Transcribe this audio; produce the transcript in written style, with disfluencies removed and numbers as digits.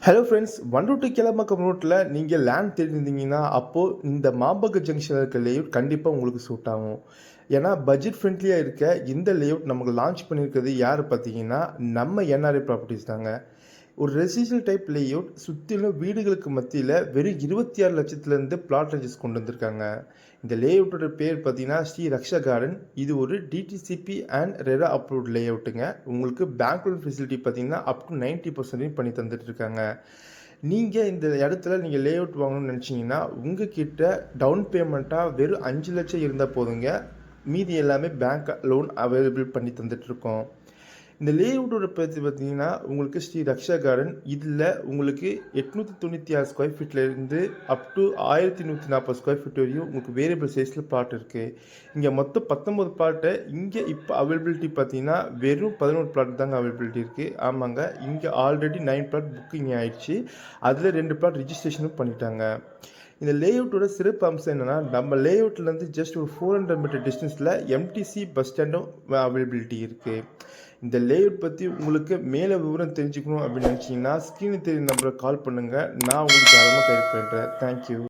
Hello friends, Wandoor கிளம்பக்கம் ரோட்டில் நீங்கள் land தேடிருந்தீங்கன்னா அப்போது இந்த மாம்பக்க ஜங்ஷனில் இருக்க லேஅவுட் கண்டிப்பாக உங்களுக்கு சூட் ஆகும். ஏன்னா பட்ஜெட் ஃப்ரெண்ட்லியாக இருக்க இந்த லேஅவுட் நமக்கு லான்ச் பண்ணியிருக்கிறது யார் பார்த்தீங்கன்னா நம்ம என்ஆர்ஐ ப்ராப்பர்ட்டிஸ் தாங்க. ஒரு ரெசிடென்ஷியல் டைப் லேஅவுட் சுற்றிலும் வீடுகளுக்கு மத்தியில் வெறும் 26 லட்சத்துலேருந்து பிளாட் ரேஞ்சஸ் கொண்டு வந்திருக்காங்க. இந்த லேஅவுட்டோட பேர் பார்த்தீங்கன்னா ஸ்ரீ ரக்ஷா கார்டன். இது ஒரு டிடிசிபி அண்ட் ரெரா அப்ரூவ்ட் லேஅவுட்டுங்க. உங்களுக்கு பேங்க் லோன் ஃபெசிலிட்டி பார்த்தீங்கன்னா அப் டு 90% பண்ணி தந்துட்டு இருக்காங்க. நீங்கள் இந்த இடத்துல நீங்கள் லேஅவுட் வாங்கணும்னு நினச்சிங்கன்னா உங்ககிட்ட டவுன் பேமெண்ட்டாக வெறும் 5 லட்சம் இருந்தால் போதுங்க. மீதி எல்லாமே பேங்க் லோன் அவைலபிள் பண்ணி தந்துட்டுருக்கோம். இந்த லேஅவுட்டோட பற்றி பார்த்தீங்கன்னா உங்களுக்கு ஸ்ரீ ரக்ஷா கார்டன். இதில் உங்களுக்கு 896 ஸ்கொயர் ஃபீட்லேருந்து அப் டு 1140 ஸ்கொயர் ஃபீட் வரையும் உங்களுக்கு வேரியபிள் சைஸில் பிளாட் இருக்குது. இங்கே மொத்தம் 19 பிளாட்டு இங்கே இப்போ அவைலபிலிட்டி பார்த்தீங்கன்னா வெறும் 11 பிளாட் தாங்க அவைலபிலிட்டி இருக்குது. ஆமாங்க, இங்கே ஆல்ரெடி 9 பிளாட் புக்கிங் ஆயிடுச்சு. அதில் 2 பிளாட் ரிஜிஸ்ட்ரேஷனும் பண்ணிட்டாங்க. இந்த லேஅவுட்டோட சிறப்பு அம்சம் என்னென்னா, நம்ம லேஅவுட்லேருந்து ஜஸ்ட் ஒரு 400 மீட்டர் டிஸ்டன்ஸில் எம்டிசி பஸ் ஸ்டாண்டும் அவைலபிலிட்டி இருக்குது. இந்த லேஅவுட் பற்றி உங்களுக்கு மேலே விவரம் தெரிஞ்சுக்கணும் அப்படின்னு நினச்சிங்கன்னா ஸ்க்ரீனில் தெரியும் நம்பரை கால் பண்ணுங்கள். நான் உங்களுக்கு தாராளமாக கைட் பண்ணுறேன். தேங்க்யூ.